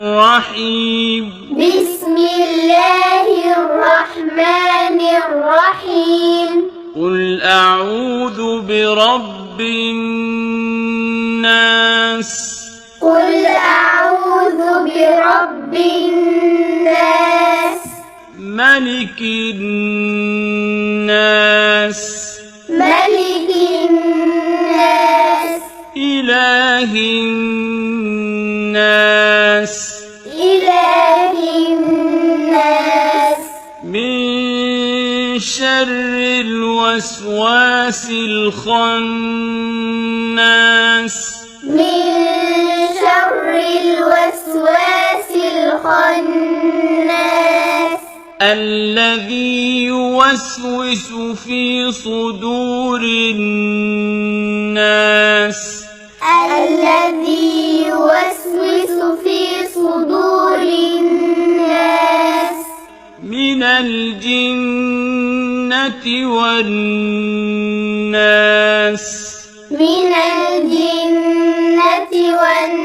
الرحيم. بسم الله الرحمن الرحيم. قل أعوذ برب الناس. قل أعوذ برب الناس. ملك الناس. ملك الناس. إله الناس. إله الناس. من شر الوسواس الخناس. من شر الوسواس الخناس. الذي يوسوس في صدور الناس. الذي يوسوس في صدور الناس. من الجنة والناس. من الجنة والناس.